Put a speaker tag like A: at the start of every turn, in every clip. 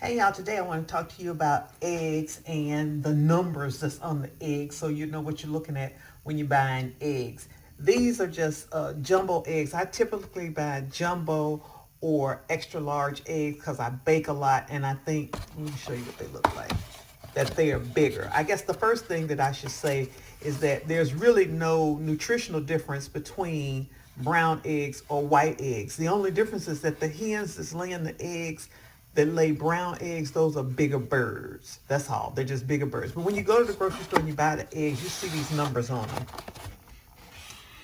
A: Hey y'all, today I want to talk to you about eggs and the numbers that's on the eggs so you know what you're looking at when you're buying eggs. These are just jumbo eggs. I typically buy jumbo or extra large eggs because I bake a lot and I think, let me show you what they look like, that they are bigger. I guess the first thing that I should say is that there's really no nutritional difference between brown eggs or white eggs. The only difference is that the hens that's laying the eggs that lay brown eggs, those are bigger birds. That's all. They're just bigger birds. But when you go to the grocery store and you buy the eggs, you see these numbers on them.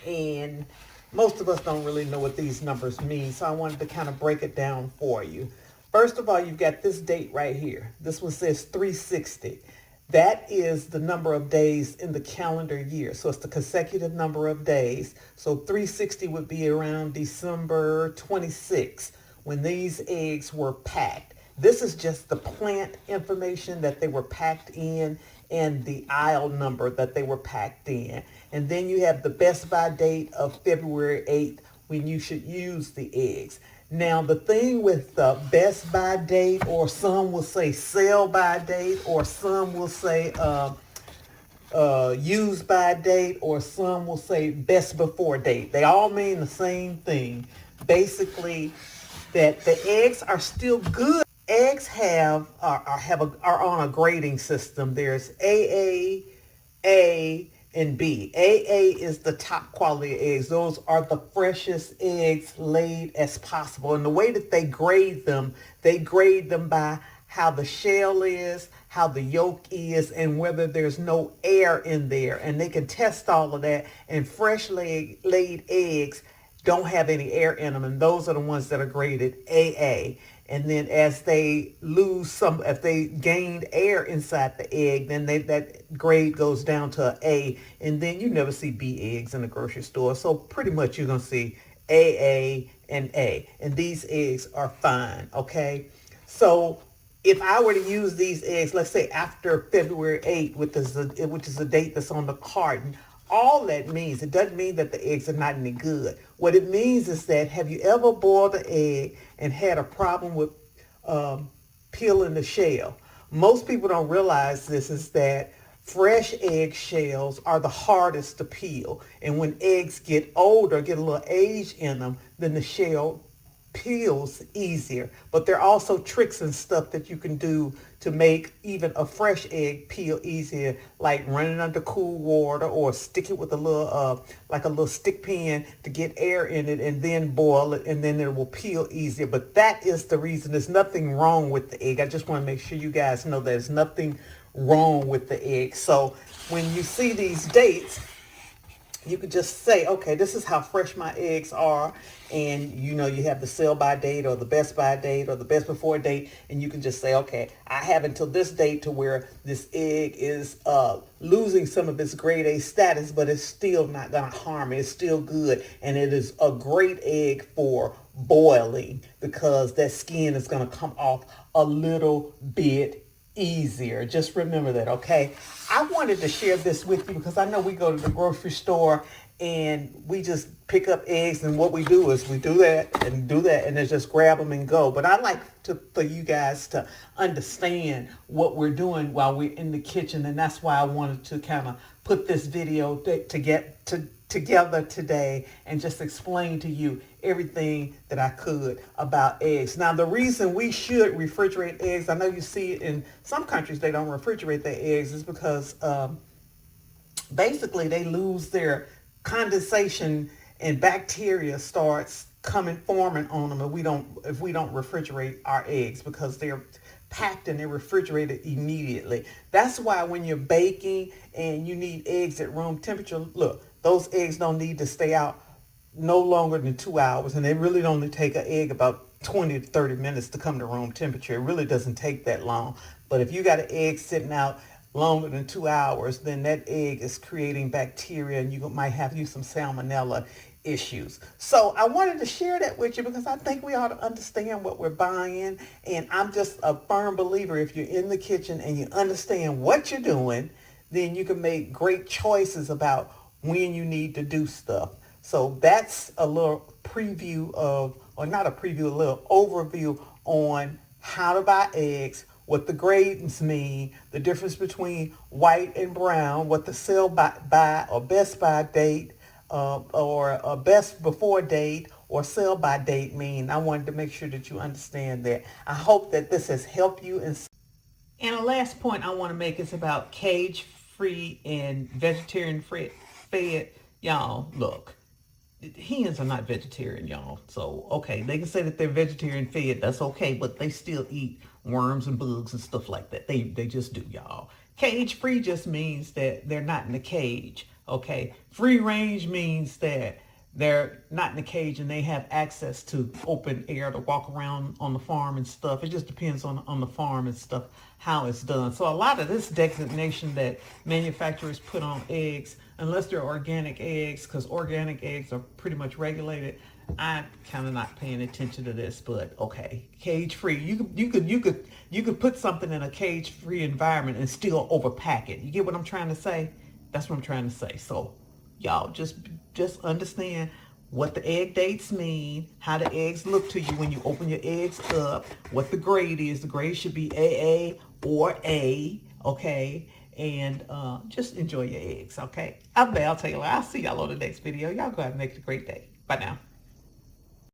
A: And most of us don't really know what these numbers mean. So I wanted to kind of break it down for you. First of all, you've got this date right here. This one says 360. That is the number of days in the calendar year. So it's the consecutive number of days. So 360 would be around December 26th when these eggs were packed. This is just the plant information that they were packed in and the aisle number that they were packed in. And then you have the best by date of February 8th when you should use the eggs. Now, the thing with the best by date, or some will say sell by date, or some will say use by date, or some will say best before date. They all mean the same thing. Basically, that the eggs are still good. Eggs are on a grading system. There's A, and B. AA is the top quality eggs. Those are the freshest eggs laid as possible. And the way that they grade them by how the shell is, how the yolk is, and whether there's no air in there. And they can test all of that. And fresh laid eggs don't have any air in them, and those are the ones that are graded AA. And then as they lose some, if they gained air inside the egg, then that grade goes down to an A, and then you never see B eggs in the grocery store. So pretty much you're going to see AA and A, and these eggs are fine, okay? So if I were to use these eggs, let's say after February 8th, which is the date that's on the carton, all that means, it doesn't mean that the eggs are not any good. What it means is that, have you ever boiled an egg and had a problem with peeling the shell? Most people don't realize this, is that fresh egg shells are the hardest to peel. And when eggs get older, get a little age in them, then the shell peels easier. But there are also tricks and stuff that you can do to make even a fresh egg peel easier, like running under cool water, or stick it with a little stick pin to get air in it, and then boil it, and then it will peel easier. But that is the reason. There's nothing wrong with the egg. I just want to make sure you guys know there's nothing wrong with the egg. So when you see these dates, you could just say, okay, this is how fresh my eggs are. And you have the sell by date, or the best by date, or the best before date. And you can just say, okay, I have until this date to where this egg is losing some of its grade A status, but it's still not going to harm it. It's still good. And it is a great egg for boiling, because that skin is going to come off a little bit easier. Just remember that, okay? I wanted to share this with you because I know we go to the grocery store and we just pick up eggs, and what we do is we do that and then just grab them and go. But I like for you guys to understand what we're doing while we're in the kitchen, and that's why I wanted to kind of put this video together today and just explain to you everything that I could about eggs. Now, the reason we should refrigerate eggs, I know you see it in some countries, they don't refrigerate their eggs, is because basically they lose their condensation, and bacteria starts forming on them if we don't refrigerate our eggs, because they're packed and they're refrigerated immediately. That's why when you're baking and you need eggs at room temperature, look, those eggs don't need to stay out no longer than 2 hours, and they really only take an egg about 20 to 30 minutes to come to room temperature. It really doesn't take that long. But if you got an egg sitting out longer than 2 hours, then that egg is creating bacteria, and you might have some salmonella issues. So I wanted to share that with you because I think we ought to understand what we're buying. And I'm just a firm believer, if you're in the kitchen and you understand what you're doing, then you can make great choices about when you need to do stuff. So that's a little preview of, or not a preview, a little overview on how to buy eggs, what the grades mean, the difference between white and brown, what the sell by or best by date or a best before date or sell by date mean. I wanted to make sure that you understand that. I hope that this has helped you. And a last point I want to make is about cage free and vegetarian fed. Y'all, look, hens are not vegetarian, y'all. So, okay, they can say that they're vegetarian fed. That's okay, but they still eat worms and bugs and stuff like that. They just do, y'all. Cage free just means that they're not in the cage, okay? Free range means that they're not in the cage and they have access to open air to walk around on the farm and stuff. It just depends on the farm and stuff, how it's done. So a lot of this designation that manufacturers put on eggs, unless they're organic eggs, because organic eggs are pretty much regulated, I'm kind of not paying attention to this, but okay, cage free. You could put something in a cage free environment and still overpack it. You get what I'm trying to say? That's what I'm trying to say. So y'all just understand what the egg dates mean, how the eggs look to you when you open your eggs up, what the grade is. The grade should be AA or A, okay? And just enjoy your eggs, okay? I'm Val Taylor. I'll see y'all on the next video. Y'all go ahead and make it a great day. Bye now.